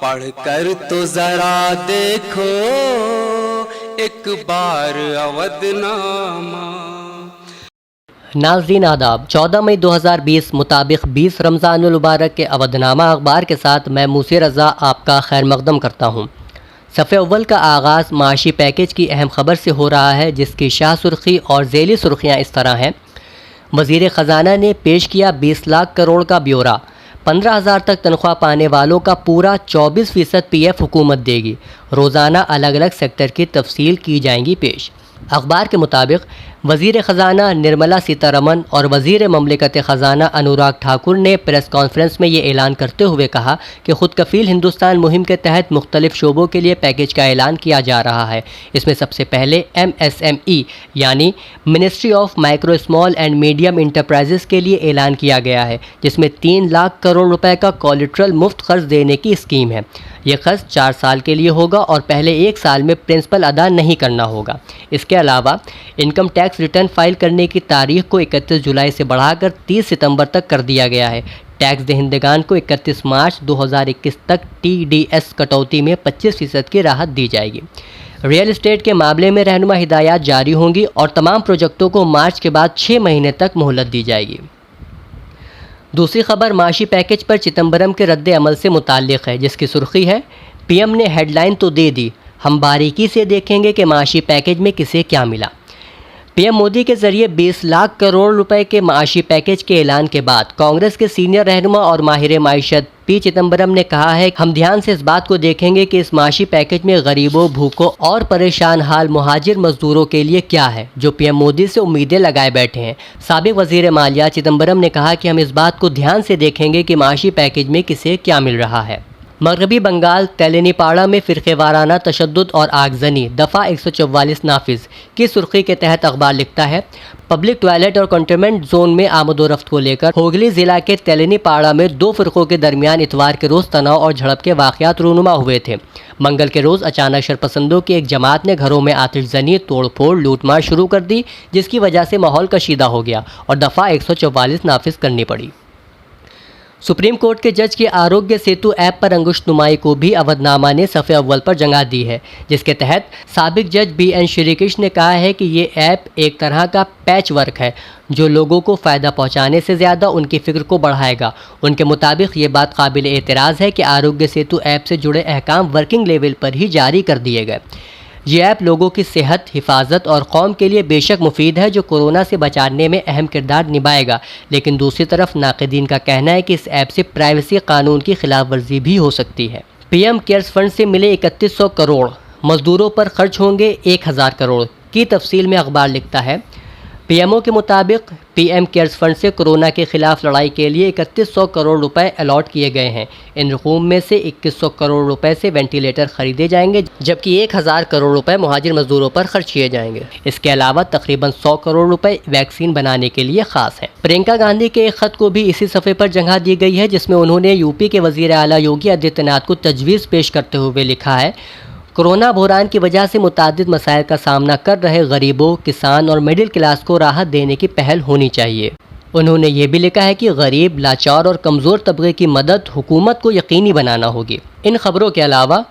پڑھ کر تو ذرا دیکھو ایک بار اودھ نامہ۔ ناظرین آداب، 14 مئی 2020 مطابق 20 رمضان المبارک کے اودھ نامہ اخبار کے ساتھ میں موسی رضا آپ کا خیر مقدم کرتا ہوں۔ صفحہ اول کا آغاز معاشی پیکیج کی اہم خبر سے ہو رہا ہے، جس کی شاہ سرخی اور ذیلی سرخیاں اس طرح ہیں۔ وزیر خزانہ نے پیش کیا 20 لاکھ کروڑ کا بیورا، 15,000 تک تنخواہ پانے والوں کا پورا 24% پی ایف حکومت دے گی، روزانہ الگ الگ سیکٹر کی تفصیل کی جائیں گی پیش۔ اخبار کے مطابق وزیر خزانہ نرملا سیتارمن اور وزیر مملکت خزانہ انوراگ ٹھاکر نے پریس کانفرنس میں یہ اعلان کرتے ہوئے کہا کہ خود کفیل ہندوستان مہم کے تحت مختلف شعبوں کے لیے پیکیج کا اعلان کیا جا رہا ہے۔ اس میں سب سے پہلے MSME یعنی ministry of micro small and medium enterprises کے لیے اعلان کیا گیا ہے، جس میں 3 لاکھ کروڑ روپے کا کولیٹرل مفت قرض دینے کی اسکیم ہے۔ یہ قرض 4 سال کے لیے ہوگا اور پہلے 1 سال میں پرنسپل ادا نہیں کرنا ہوگا۔ اس کے علاوہ انکم ٹیکس ریٹرن فائل کرنے کی تاریخ کو 31 جولائی سے بڑھا کر 30 ستمبر تک کر دیا گیا ہے۔ ٹیکس دہندگان کو 31 مارچ 2021 تک TDS کٹوتی میں 25% کی راحت دی جائے گی۔ ریئل اسٹیٹ کے معاملے میں رہنما ہدایات جاری ہوں گی اور تمام پروجیکٹوں کو مارچ کے بعد 6 مہینے تک مہلت دی جائے گی۔ دوسری خبر معاشی پیکیج پر چدمبرم کے رد عمل سے متعلق ہے، جس کی سرخی ہے PM نے ہیڈ لائن تو دے دی، ہم باریکی سے دیکھیں گے کہ معاشی پیکیج میں کسے کیا ملا۔ PM مودی کے ذریعے 20 لاکھ کروڑ روپے کے معاشی پیکیج کے اعلان کے بعد کانگریس کے سینئر رہنما اور ماہر معیشت P چدمبرم نے کہا ہے کہ ہم دھیان سے اس بات کو دیکھیں گے کہ اس معاشی پیکیج میں غریبوں، بھوکوں اور پریشان حال مہاجر مزدوروں کے لیے کیا ہے، جو PM مودی سے امیدیں لگائے بیٹھے ہیں۔ سابق وزیر مالیہ چدمبرم نے کہا کہ ہم اس بات کو دھیان سے دیکھیں گے کہ معاشی پیکیج میں کسے کیا مل رہا ہے۔ مغربی بنگال تیلینی پاڑا میں فرقے وارانہ تشدد اور آگزنی دفعہ 144 نافذ کی سرخی کے تحت اخبار لکھتا ہے، پبلک ٹوائلٹ اور کنٹینمنٹ زون میں آمد و رفت کو لے کر ہوگلی ضلع کے تیلینی پاڑا میں 2 فرقوں کے درمیان اتوار کے روز تناؤ اور جھڑپ کے واقعات رونما ہوئے تھے۔ منگل کے روز اچانک شرپسندوں کی ایک جماعت نے گھروں میں آتش زنی، توڑ پھوڑ، لوٹ مار شروع کر دی، جس کی وجہ سے ماحول کشیدہ ہو گیا اور دفعہ 144 نافذ کرنی پڑی۔ سپریم کورٹ کے جج کی آروگیہ سیتو ایپ پر انگشت نمائی کو بھی اودھ نامہ نے صفحہ اول پر جگہ دی ہے، جس کے تحت سابق جج BN شری کرشن نے کہا ہے کہ یہ ایپ ایک طرح کا پیچ ورک ہے جو لوگوں کو فائدہ پہنچانے سے زیادہ ان کی فکر کو بڑھائے گا۔ ان کے مطابق یہ بات قابل اعتراض ہے کہ آروگیہ سیتو ایپ سے جڑے احکام ورکنگ لیول پر ہی جاری کر دیے گئے۔ یہ ایپ لوگوں کی صحت، حفاظت اور قوم کے لیے بے شک مفید ہے، جو کورونا سے بچانے میں اہم کردار نبھائے گا، لیکن دوسری طرف ناقدین کا کہنا ہے کہ اس ایپ سے پرائیویسی قانون کی خلاف ورزی بھی ہو سکتی ہے۔ PM کیئرز فنڈ سے ملے 3100 کروڑ، مزدوروں پر خرچ ہوں گے 1000 کروڑ کی تفصیل میں اخبار لکھتا ہے، PMO کے مطابق PM کیئرز فنڈ سے کورونا کے خلاف لڑائی کے لیے 3100 کروڑ روپے الاٹ کیے گئے ہیں۔ ان رقوم میں سے 2100 کروڑ روپے سے وینٹیلیٹر خریدے جائیں گے، جبکہ 1000 کروڑ روپے مہاجر مزدوروں پر خرچ کیے جائیں گے۔ اس کے علاوہ تقریباً 100 کروڑ روپے ویکسین بنانے کے لیے خاص ہیں۔ پرینکا گاندھی کے ایک خط کو بھی اسی صفحے پر جگہ دی گئی ہے، جس میں انہوں نے UP کے وزیر اعلیٰ یوگی آدتیہ ناتھ کو تجویز پیش کرتے ہوئے لکھا ہے، کورونا بحران کی وجہ سے متعدد مسائل کا سامنا کر رہے غریبوں، کسان اور مڈل کلاس کو راحت دینے کی پہل ہونی چاہیے۔ انہوں نے یہ بھی لکھا ہے کہ غریب، لاچار اور کمزور طبقے کی مدد حکومت کو یقینی بنانا ہوگی۔ ان خبروں کے علاوہ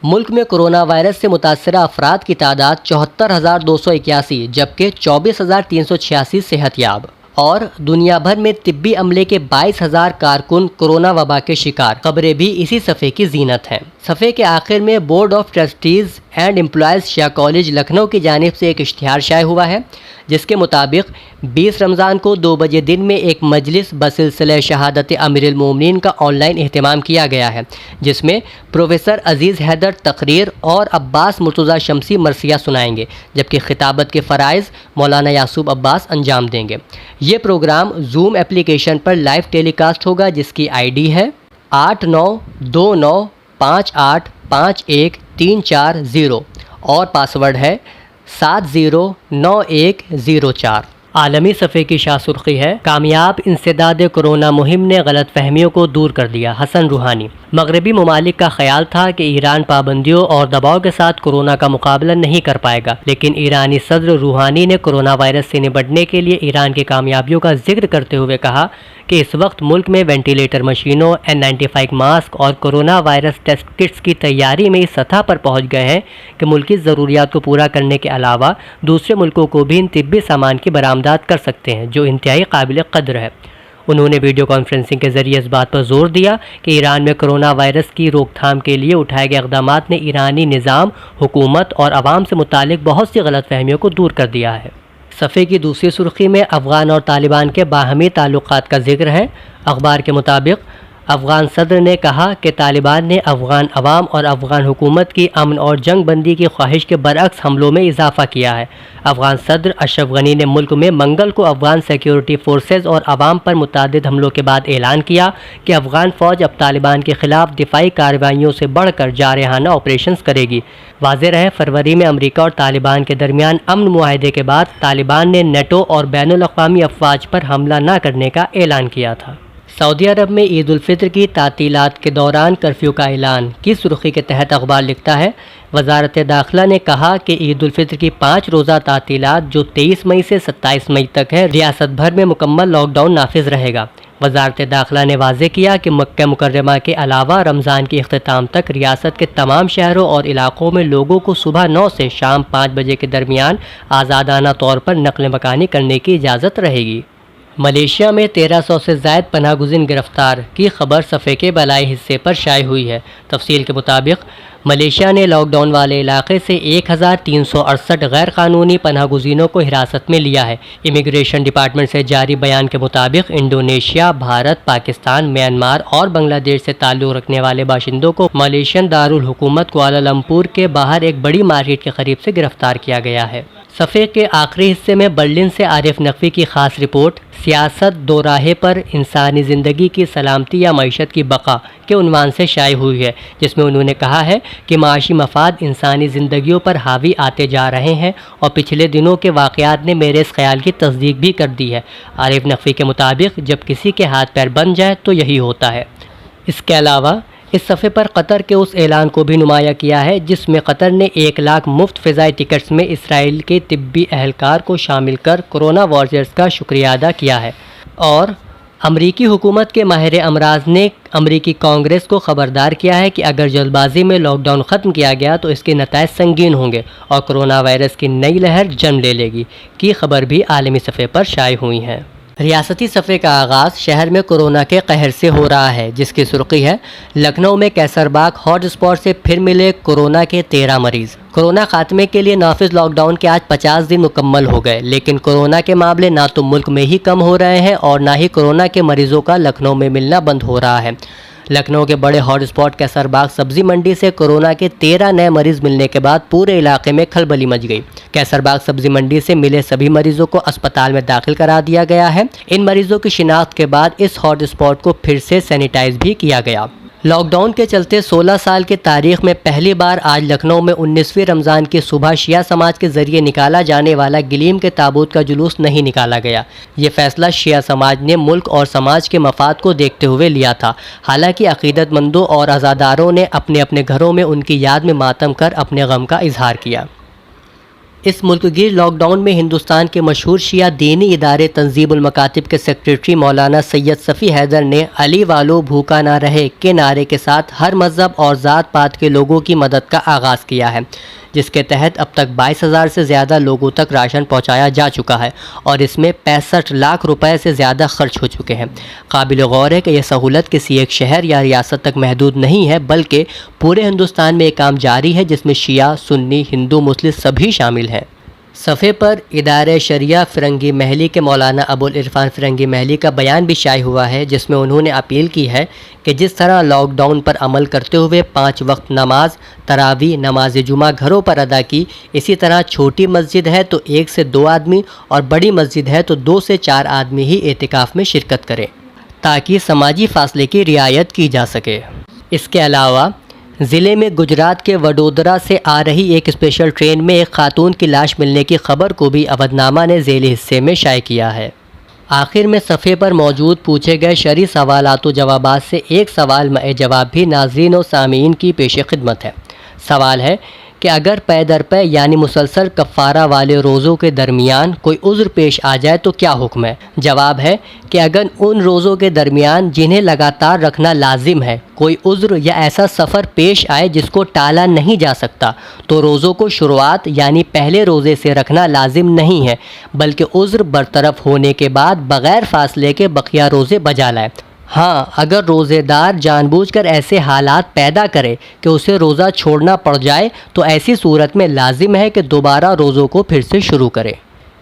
ملک میں کورونا وائرس سے متاثرہ افراد کی تعداد 74,281 جبکہ 24,386 صحت یاب، اور دنیا بھر میں طبی عملے کے 22,000 کارکن کورونا وبا کے شکار۔ خبریں بھی اسی صفحے کی زینت ہیں۔ صفحے کے آخر میں board of trustees and employees Shah college Lucknow کی جانب سے ایک اشتہار شائع ہوا ہے، جس کے مطابق 20 رمضان کو 2 بجے دن میں ایک مجلس بسلسلہ شہادت امیر المومنین کا آن لائن اہتمام کیا گیا ہے، جس میں پروفیسر عزیز حیدر تقریر اور عباس مرتضیٰ شمسی مرثیہ سنائیں گے، جبکہ خطابت کے فرائض مولانا یعقوب عباس انجام دیں گے۔ یہ پروگرام زوم اپلیکیشن پر لائیو ٹیلی کاسٹ ہوگا، جس کی ID ہے 8929585134 اور پاسورڈ ہے 709104۔ عالمی صفحے کی شاہ سرخی ہے، کامیاب انسداد کورونا مہم نے غلط فہمیوں کو دور کر دیا، حسن روحانی۔ مغربی ممالک کا خیال تھا کہ ایران پابندیوں اور دباؤ کے ساتھ کورونا کا مقابلہ نہیں کر پائے گا، لیکن ایرانی صدر روحانی نے کورونا وائرس سے نمٹنے کے لیے ایران کی کامیابیوں کا ذکر کرتے ہوئے کہا کہ اس وقت ملک میں وینٹیلیٹر مشینوں، N95 ماسک اور کورونا وائرس ٹیسٹ کٹس کی تیاری میں اس سطح پر پہنچ گئے ہیں کہ ملکی ضروریات کو پورا کرنے کے علاوہ دوسرے ملکوں کو بھی ان طبی سامان کی برآمدات کر سکتے ہیں، جو انتہائی قابل قدر ہے۔ انہوں نے ویڈیو کانفرنسنگ کے ذریعے اس بات پر زور دیا کہ ایران میں کورونا وائرس کی روک تھام کے لیے اٹھائے گئے اقدامات نے ایرانی نظام، حکومت اور عوام سے متعلق بہت سی غلط فہمیوں کو دور کر دیا ہے۔ صفحے کی دوسری سرخی میں افغان اور طالبان کے باہمی تعلقات کا ذکر ہے۔ اخبار کے مطابق افغان صدر نے کہا کہ طالبان نے افغان عوام اور افغان حکومت کی امن اور جنگ بندی کی خواہش کے برعکس حملوں میں اضافہ کیا ہے۔ افغان صدر اشرف غنی نے ملک میں منگل کو افغان سیکیورٹی فورسز اور عوام پر متعدد حملوں کے بعد اعلان کیا کہ افغان فوج اب طالبان کے خلاف دفاعی کارروائیوں سے بڑھ کر جارحانہ آپریشنز کرے گی۔ واضح رہے، فروری میں امریکہ اور طالبان کے درمیان امن معاہدے کے بعد طالبان نے نیٹو اور بین الاقوامی افواج پر حملہ نہ کرنے کا اعلان کیا تھا۔ سعودی عرب میں عید الفطر کی تعطیلات کے دوران کرفیو کا اعلان کی سرخی کے تحت اخبار لکھتا ہے، وزارت داخلہ نے کہا کہ عید الفطر کی 5 روزہ تعطیلات جو 23 مئی سے 27 مئی تک ہے، ریاست بھر میں مکمل لاک ڈاؤن نافذ رہے گا۔ وزارت داخلہ نے واضح کیا کہ مکہ مکرمہ کے علاوہ رمضان کے اختتام تک ریاست کے تمام شہروں اور علاقوں میں لوگوں کو صبح 9 سے شام 5 بجے کے درمیان آزادانہ طور پر نقل مکانی کرنے کی اجازت رہے گی۔ ملیشیا میں 1300 سے زائد پناہ گزین گرفتار کی خبر صفحے کے بالائی حصے پر شائع ہوئی ہے۔ تفصیل کے مطابق ملیشیا نے لاک ڈاؤن والے علاقے سے 1368 غیر قانونی پناہ گزینوں کو حراست میں لیا ہے۔ امیگریشن ڈپارٹمنٹ سے جاری بیان کے مطابق انڈونیشیا، بھارت، پاکستان، میانمار اور بنگلہ دیش سے تعلق رکھنے والے باشندوں کو ملیشین دارالحکومت کوالالمپور کے باہر ایک بڑی مارکیٹ کے قریب سے گرفتار کیا گیا ہے۔ صفحے کے آخری حصے میں برلن سے عارف نقوی کی خاص رپورٹ سیاست دو راہے پر انسانی زندگی کی سلامتی یا معیشت کی بقا کے عنوان سے شائع ہوئی ہے، جس میں انہوں نے کہا ہے کہ معاشی مفاد انسانی زندگیوں پر حاوی آتے جا رہے ہیں اور پچھلے دنوں کے واقعات نے میرے اس خیال کی تصدیق بھی کر دی ہے۔ عارف نقوی کے مطابق جب کسی کے ہاتھ پیر بن جائے تو یہی ہوتا ہے۔ اس کے علاوہ اس صفحے پر قطر کے اس اعلان کو بھی نمایاں کیا ہے جس میں قطر نے 1 لاکھ مفت فضائی ٹکٹس میں اسرائیل کے طبی اہلکار کو شامل کر کورونا وارریئرز کا شکریہ ادا کیا ہے، اور امریکی حکومت کے ماہر امراض نے امریکی کانگریس کو خبردار کیا ہے کہ اگر جلد بازی میں لاک ڈاؤن ختم کیا گیا تو اس کے نتائج سنگین ہوں گے اور کورونا وائرس کی نئی لہر جنم لے لے گی کی خبر بھی عالمی صفحے پر شائع ہوئی ہیں۔ ریاستی صفحے کا آغاز شہر میں کورونا کے قہر سے ہو رہا ہے، جس کی سرخی ہے، لکھنؤ میں کیسر باغ ہاٹ اسپاٹ سے پھر ملے کورونا کے 13 مریض۔ کورونا خاتمے کے لیے نافذ لاک ڈاؤن کے آج 50 دن مکمل ہو گئے، لیکن کورونا کے معاملے نہ تو ملک میں ہی کم ہو رہے ہیں اور نہ ہی کورونا کے مریضوں کا لکھنؤ میں ملنا بند ہو رہا ہے۔ لکھنؤ کے بڑے ہاٹ اسپاٹ کیسر باغ سبزی منڈی سے کورونا کے 13 نئے مریض ملنے کے بعد پورے علاقے میں کھلبلی مچ گئی۔ کیسر باغ سبزی منڈی سے ملے سبھی مریضوں کو اسپتال میں داخل کرا دیا گیا ہے۔ ان مریضوں کی شناخت کے بعد اس ہاٹ اسپاٹ کو پھر سے سینیٹائز بھی کیا گیا۔ لاک ڈاؤن کے چلتے 16 سال کی تاریخ میں پہلی بار آج لکھنؤ میں 19ویں رمضان کی صبح شیعہ سماج کے ذریعے نکالا جانے والا گلیم کے تابوت کا جلوس نہیں نکالا گیا۔ یہ فیصلہ شیعہ سماج نے ملک اور سماج کے مفاد کو دیکھتے ہوئے لیا تھا، حالانکہ عقیدت مندوں اور عزاداروں نے اپنے اپنے گھروں میں ان کی یاد میں ماتم کر اپنے غم کا اظہار کیا۔ اس ملک گیر لاک ڈاؤن میں ہندوستان کے مشہور شیعہ دینی ادارے تنظیم المکاتب کے سیکریٹری مولانا سید صفی حیدر نے علی والو بھوکا نہ رہے کے نعرے کے ساتھ ہر مذہب اور ذات پات کے لوگوں کی مدد کا آغاز کیا ہے، جس کے تحت اب تک 22,000 سے زیادہ لوگوں تک راشن پہنچایا جا چکا ہے اور اس میں 65 لاکھ روپے سے زیادہ خرچ ہو چکے ہیں۔ قابل غور ہے کہ یہ سہولت کسی ایک شہر یا ریاست تک محدود نہیں ہے، بلکہ پورے ہندوستان میں یہ کام جاری ہے جس میں شیعہ، سنی، ہندو، مسلم سبھی شامل ہیں۔ صفحے پر ادارہ شریعہ فرنگی محلی کے مولانا ابوالعرفان فرنگی محلی کا بیان بھی شائع ہوا ہے، جس میں انہوں نے اپیل کی ہے کہ جس طرح لاک ڈاؤن پر عمل کرتے ہوئے 5 وقت نماز، تراویح، نماز جمعہ گھروں پر ادا کی، اسی طرح چھوٹی مسجد ہے تو 1 سے 2 آدمی اور بڑی مسجد ہے تو 2 سے 4 آدمی ہی اعتکاف میں شرکت کریں تاکہ سماجی فاصلے کی رعایت کی جا سکے۔ اس کے علاوہ ضلع میں گجرات کے وڈودرا سے آ رہی ایک اسپیشل ٹرین میں ایک خاتون کی لاش ملنے کی خبر کو بھی اودھ نامہ نے ذیلی حصے میں شائع کیا ہے۔ آخر میں صفحے پر موجود پوچھے گئے شرعی سوالات و جوابات سے ایک سوال مع جواب بھی ناظرین و سامعین کی پیش خدمت ہے۔ سوال ہے کہ اگر پے در پے یعنی مسلسل کفارہ والے روزوں کے درمیان کوئی عذر پیش آ جائے تو کیا حکم ہے؟ جواب ہے کہ اگر ان روزوں کے درمیان جنہیں لگاتار رکھنا لازم ہے کوئی عذر یا ایسا سفر پیش آئے جس کو ٹالا نہیں جا سکتا تو روزوں کو شروعات یعنی پہلے روزے سے رکھنا لازم نہیں ہے، بلکہ عذر برطرف ہونے کے بعد بغیر فاصلے کے بقیہ روزے بجا لائے۔ ہاں، اگر روزے دار جان بوجھ کر ایسے حالات پیدا کرے کہ اسے روزہ چھوڑنا پڑ جائے تو ایسی صورت میں لازم ہے کہ دوبارہ روزوں کو پھر سے شروع کرے۔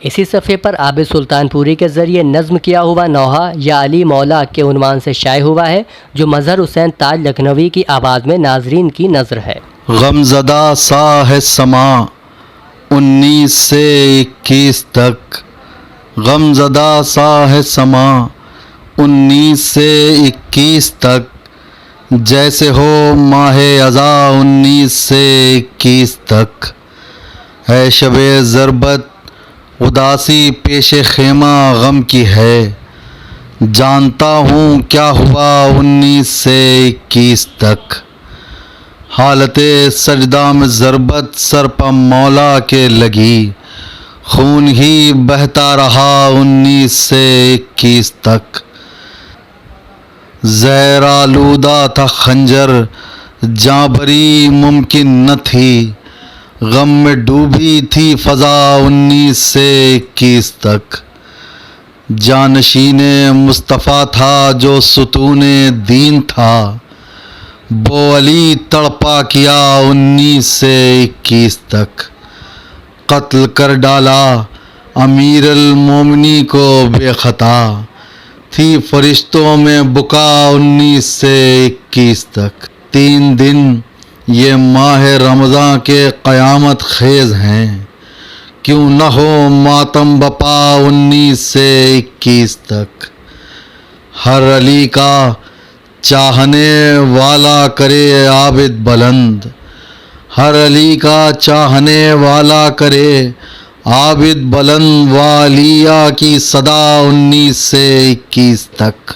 اسی صفحے پر عابد سلطان پوری کے ذریعے نظم کیا ہوا نوحہ یا علی مولا کے عنوان سے شائع ہوا ہے، جو مظہر حسین تاج لکھنوی کی آواز میں ناظرین کی نظر ہے۔ غمزدہ سا ہے سما 19 سے 21 تک، غمزدہ سا ہے سما 19 سے 21 تک، جیسے ہو ماہ اذا 19 سے 21 تک، ہے شب ضربت اداسی پیش خیمہ غم کی ہے، جانتا ہوں کیا ہوا 19 سے 21 تک، حالت سجدہ میں ضربت سر پہ مولا کے لگی، خون ہی بہتا رہا 19 سے 21 تک، زہر آلودہ تھا خنجر جاں بری ممکن نہ تھی، غم میں ڈوبی تھی فضا 19 سے 21 تک، جانشین مصطفیٰ تھا جو ستون دین تھا، بو علی تڑپا کیا 19 سے 21 تک، قتل کر ڈالا امیر المومنی کو بے خطا، تھی فرشتوں میں بکا 19 سے 21 تک، 3 دن یہ ماہ رمضان کے قیامت خیز ہیں، کیوں نہ ہو ماتم بپا 19 سے 21 تک، ہر علی کا چاہنے والا کرے عابد بلند، ہر علی کا چاہنے والا کرے عابد بلند، والیہ کی صدا 19 سے 21 تک۔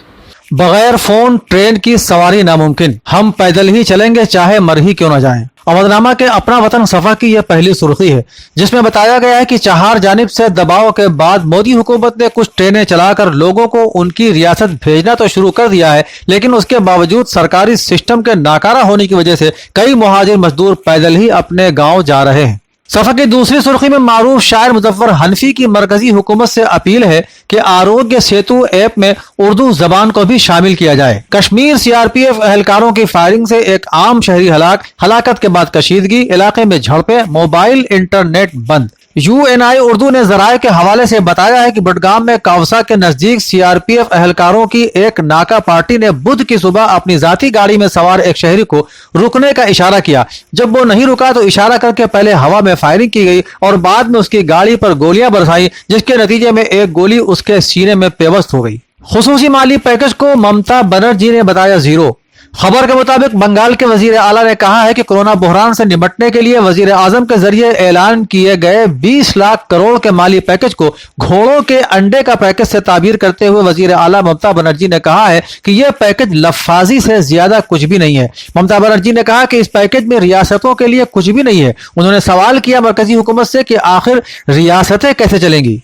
بغیر فون ٹرین کی سواری ناممکن، ہم پیدل ہی چلیں گے چاہے مر ہی کیوں نہ جائیں۔ اودنامہ کے اپنا وطن صفحہ کی یہ پہلی سرخی ہے، جس میں بتایا گیا ہے کہ 4 جانب سے دباؤ کے بعد مودی حکومت نے کچھ ٹرینیں چلا کر لوگوں کو ان کی ریاست بھیجنا تو شروع کر دیا ہے، لیکن اس کے باوجود سرکاری سسٹم کے ناکارہ ہونے کی وجہ سے کئی مہاجر مزدور پیدل ہی اپنے گاؤں جا رہے ہیں۔ صفحہ کی دوسری سرخی میں معروف شاعر مظفر حنفی کی مرکزی حکومت سے اپیل ہے کہ آروگیہ سیتو ایپ میں اردو زبان کو بھی شامل کیا جائے۔ کشمیر CRPF اہلکاروں کی فائرنگ سے ایک عام شہری ہلاکت کے بعد کشیدگی، علاقے میں جھڑپیں، موبائل انٹرنیٹ بند۔ UNI اردو نے ذرائع کے حوالے سے بتایا ہے کہ بٹگام میں کاوسا کے نزدیک CRPF اہلکاروں کی ایک ناکا پارٹی نے بدھ کی صبح اپنی ذاتی گاڑی میں سوار ایک شہری کو رکنے کا اشارہ کیا۔ جب وہ نہیں رکا تو اشارہ کر کے پہلے ہوا میں فائرنگ کی گئی اور بعد میں اس کی گاڑی پر گولیاں برسائیں، جس کے نتیجے میں ایک گولی اس کے سینے میں پیوست ہو گئی۔ خصوصی مالی پیکج کو ممتا بنرجی نے بتایا زیرو۔ خبر کے مطابق بنگال کے وزیر اعلیٰ نے کہا ہے کہ کورونا بحران سے نمٹنے کے لیے وزیر اعظم کے ذریعے اعلان کیے گئے 20 لاکھ کروڑ کے مالی پیکج کو گھوڑوں کے انڈے کا پیکج سے تعبیر کرتے ہوئے وزیر اعلیٰ ممتا بنرجی نے کہا ہے کہ یہ پیکج لفاظی سے زیادہ کچھ بھی نہیں ہے۔ ممتا بنرجی نے کہا کہ اس پیکج میں ریاستوں کے لیے کچھ بھی نہیں ہے۔ انہوں نے سوال کیا مرکزی حکومت سے کہ آخر ریاستیں کیسے چلیں گی۔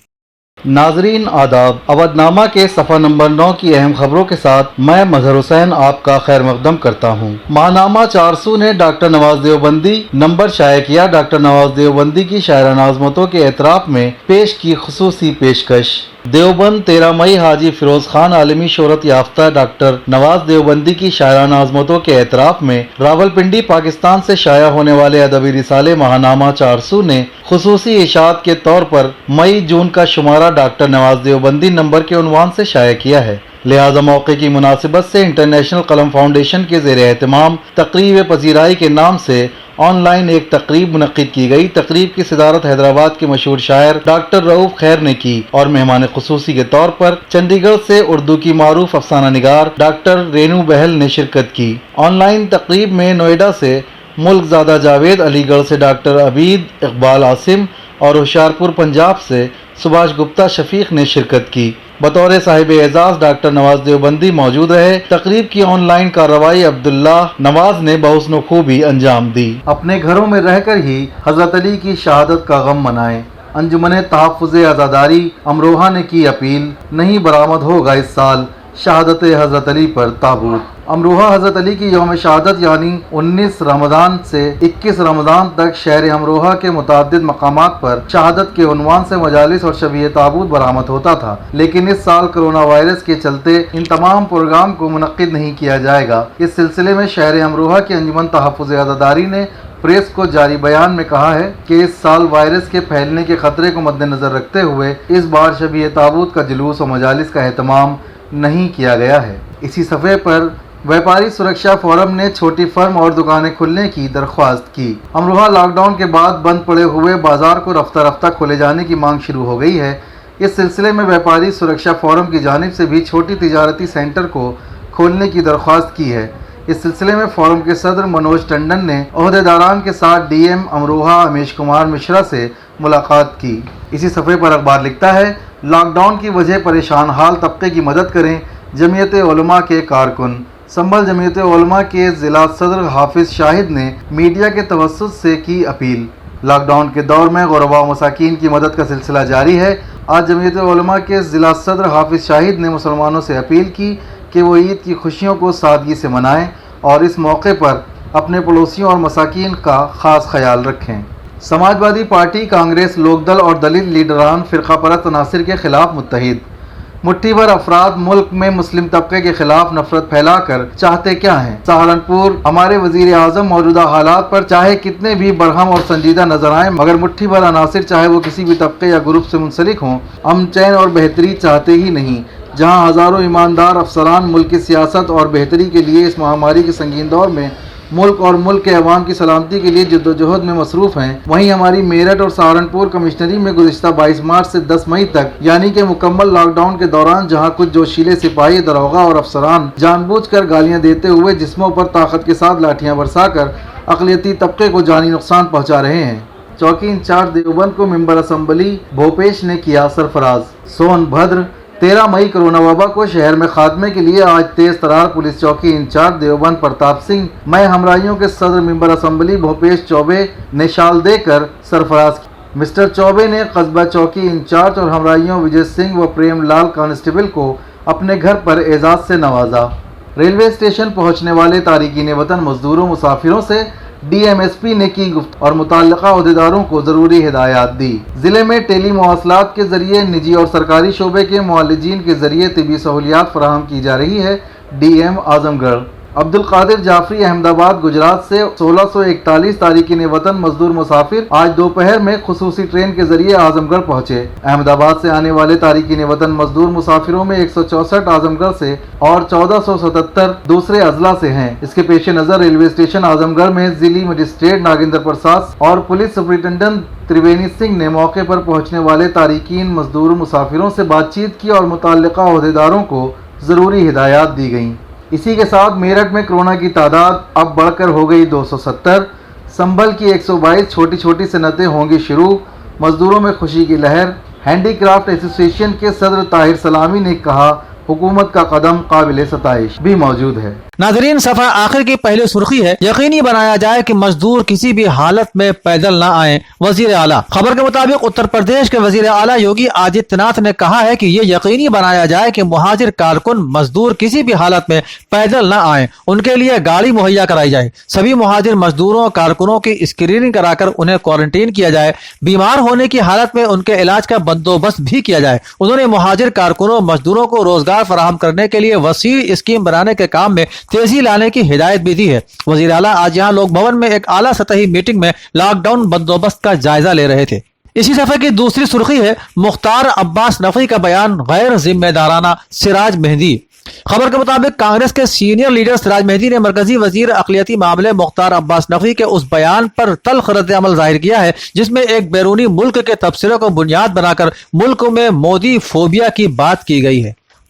ناظرین آداب، اودنامہ کے صفحہ نمبر 9 کی اہم خبروں کے ساتھ میں مظہر حسین آپ کا خیر مقدم کرتا ہوں۔ ماہنامہ 400 نے ڈاکٹر نواز دیوبندی نمبر شائع کیا۔ ڈاکٹر نواز دیوبندی کی شاعرانہ عظمتوں کے اعتراف میں پیش کی خصوصی پیشکش۔ دیوبند 13 مئی حاجی فیروز خان عالمی شہرت یافتہ ڈاکٹر نواز دیوبندی کی شاعرانہ عظمتوں کے اعتراف میں راولپنڈی پاکستان سے شائع ہونے والے ادبی رسالے ماہنامہ 400 نے خصوصی اشاعت کے طور پر مئی جون کا شمارہ ڈاکٹر نواز دیوبندی نمبر کے عنوان سے شائع کیا ہے۔ لہذا موقع کی مناسبت سے انٹرنیشنل قلم فاؤنڈیشن کے زیر اہتمام تقریب پذیرائی کے نام سے آن لائن ایک تقریب منعقد کی گئی۔ تقریب کی صدارت حیدرآباد کے مشہور شاعر ڈاکٹر رؤوف خیر نے کی اور مہمان خصوصی کے طور پر چنڈی گڑھ سے اردو کی معروف افسانہ نگار ڈاکٹر رینو بہل نے شرکت کی۔ آن لائن تقریب میں نوئیڈا سے ملک زادہ جاوید، علی گڑھ سے ڈاکٹر عبید اقبال عاصم اور ہوشیارپور پنجاب سے سبھاش گپتا شفیق نے شرکت کی۔ بطور صاحب اعزاز ڈاکٹر نواز دیوبندی موجود رہے۔ تقریب کی آن لائن کارروائی عبداللہ نواز نے بحسن و خوبی انجام دی۔ اپنے گھروں میں رہ کر ہی حضرت علی کی شہادت کا غم منائیں۔ انجمن تحفظ عزاداری امروہہ نے کی اپیل، نہیں برآمد ہوگا اس سال شہادت حضرت علی پر تابوت۔ امروہہ حضرت علی کی یوم شہادت یعنی 19 رمضان سے 21 رمضان تک شہر امروہہ کے متعدد مقامات پر شہادت کے عنوان سے مجالس اور شبیہ تابوت برآمد ہوتا تھا، لیکن اس سال کرونا وائرس کے چلتے ان تمام پروگرام کو منعقد نہیں کیا جائے گا۔ اس سلسلے میں شہر امروہہ کی انجمن تحفظ عزاداری نے پریس کو جاری بیان میں کہا ہے کہ اس سال وائرس کے پھیلنے کے خطرے کو مد نظر رکھتے ہوئے اس بار شبیہ تابوت کا جلوس و مجالس کا اہتمام نہیں کیا گیا ہے۔ اسی صفحے پر ویپاری سرکشا فورم نے چھوٹی فرم اور دکانیں کھلنے کی درخواست کی۔ امروہہ لاک ڈاؤن کے بعد بند پڑے ہوئے بازار کو رفتہ رفتہ کھولے جانے کی مانگ شروع ہو گئی ہے۔ اس سلسلے میں ویپاری سرکشا فورم کی جانب سے بھی چھوٹی تجارتی سینٹر کو کھولنے کی درخواست کی ہے۔ اس سلسلے میں فورم کے صدر منوج ٹنڈن نے عہدیداران کے ساتھ ڈی ایم امروہہ امیش کمار مشرا سے ملاقات کی۔ اسی صفحے پر اخبار لکھتا ہے، لاک ڈاؤن کی وجہ پریشان حال طبقے کی مدد کریں، جمعیت علماء کے کارکن۔ سنبھل جمعیت علماء کے ضلع صدر حافظ شاہد نے میڈیا کے توسط سے کی اپیل۔ لاک ڈاؤن کے دور میں غرباء و مساکین کی مدد کا سلسلہ جاری ہے۔ آج جمعیت علماء کے ضلع صدر حافظ شاہد نے مسلمانوں سے اپیل کی کہ وہ عید کی خوشیوں کو سادگی سے منائیں اور اس موقع پر اپنے پڑوسیوں اور مساکین کا خاص خیال رکھیں۔ سماجوادی پارٹی، کانگریس، لوک دل اور دلت لیڈران فرقہ پرست عناصر کے خلاف متحد۔ مٹھی بھر افراد ملک میں مسلم طبقے کے خلاف نفرت پھیلا کر چاہتے کیا ہیں؟ سہارنپور، ہمارے وزیر اعظم موجودہ حالات پر چاہے کتنے بھی برہم اور سنجیدہ نظر آئیں، مگر مٹھی بھر عناصر چاہے وہ کسی بھی طبقے یا گروپ سے منسلک ہوں، امن چین اور بہتری چاہتے ہی نہیں۔ جہاں ہزاروں ایماندار افسران ملک کی سیاست اور بہتری کے لیے اس مہاماری کے سنگین دور میں ملک اور ملک کے عوام کی سلامتی کے لیے جدوجہد میں مصروف ہیں، وہیں ہماری میرٹھ اور سہارنپور کمشنری میں گزشتہ 22 مارچ سے 10 مئی تک یعنی کہ مکمل لاک ڈاؤن کے دوران جہاں کچھ جوشیلے سپاہی، داروغہ اور افسران جان بوجھ کر گالیاں دیتے ہوئے جسموں پر طاقت کے ساتھ لاٹھیاں برسا کر اقلیتی طبقے کو جانی نقصان پہنچا رہے ہیں۔ چوکی انچارج دیوبند کو ممبر اسمبلی بھوپیش نے کیا سرفراز۔ سون بھدر 13 مئی کرونا وبا کو شہر میں خاتمے کے لیے آج تیز ترار پولیس چوکی انچارج دیوبند پرتاپ سنگھ میں ہمراہیوں کے صدر ممبر اسمبلی بھوپیش چوبے نے شال دے کر سرفراز کی۔ مسٹر چوبے نے قصبہ چوکی انچارج اور ہمراہیوں وجے سنگھ و پریم لال کانسٹیبل کو اپنے گھر پر اعزاز سے نوازا۔ ریلوے اسٹیشن پہنچنے والے تارکین وطن مزدوروں مسافروں سے ڈی ایم ایس پی نے کی گفتگو اور متعلقہ عہدیداروں کو ضروری ہدایات دی۔ ضلع میں ٹیلی مواصلات کے ذریعے نجی اور سرکاری شعبے کے معالجین کے ذریعے طبی سہولیات فراہم کی جا رہی ہے۔ ڈی ایم اعظم گڑھ عبد القادر جعفری احمد آباد گجرات سے 1641 تارکین وطن مزدور مسافر آج دوپہر میں خصوصی ٹرین کے ذریعے اعظم گڑھ پہنچے۔ احمد آباد سے آنے والے تارکین وطن مزدور مسافروں میں 164 اعظم گڑھ سے اور 1477 دوسرے اضلاع سے ہیں۔ اس کے پیش نظر ریلوے اسٹیشن اعظم گڑھ میں ضلعی مجسٹریٹ ناگیندر پرساد اور پولیس سپرنٹنڈنٹ تریوینی سنگھ نے موقع پر پہنچنے والے تارکین مزدور مسافروں سے بات چیت کی اور متعلقہ عہدیداروں کو ضروری ہدایات دی گئیں۔ اسی کے ساتھ میرٹھ میں کورونا کی تعداد اب بڑھ کر ہو گئی 270۔ سنبھل کی 122 چھوٹی چھوٹی صنعتیں ہوں گی شروع، مزدوروں میں خوشی کی لہر۔ ہینڈی کرافٹ ایسوسی ایشن کے صدر طاہر سلامی نے کہا حکومت کا قدم قابل ستائش بھی موجود ہے۔ ناظرین، صفحہ آخر کی پہلی سرخی ہے، یقینی بنایا جائے کہ مزدور کسی بھی حالت میں پیدل نہ آئیں، وزیر اعلیٰ۔ خبر کے مطابق اتر پردیش کے وزیر اعلیٰ یوگی آدتیہ ناتھ نے کہا ہے کہ یہ یقینی بنایا جائے کہ مہاجر کارکن مزدور کسی بھی حالت میں پیدل نہ آئیں، ان کے لیے گاڑی مہیا کرائی جائے۔ سبھی مہاجر مزدوروں کارکنوں کی اسکریننگ کرا کر انہیں کوارنٹین کیا جائے، بیمار ہونے کی حالت میں ان کے علاج کا بندوبست بھی کیا جائے۔ انہوں نے مہاجر کارکنوں مزدوروں کو روزگار فراہم کرنے کے لیے وسیع اسکیم بنانے کے کام میں تیزی لانے کی ہدایت بھی دی ہے۔ وزیر اعلیٰ آج یہاں لوک بھون میں ایک اعلیٰ سطحی میٹنگ میں لاک ڈاؤن بندوبست کا جائزہ لے رہے تھے۔ اسی صفحے کی دوسری سرخی ہے، مختار عباس نقوی کا بیان غیر ذمہ دارانہ، سراج مہدی۔ خبر کے مطابق کانگریس کے سینئر لیڈر سراج مہدی نے مرکزی وزیر اقلیتی معاملے مختار عباس نقوی کے اس بیان پر تلخ رد عمل ظاہر کیا ہے جس میں ایک بیرونی ملک کے تبصرے کو بنیاد بنا کر ملک میں مودی فوبیا کی بات کی گئی ہے۔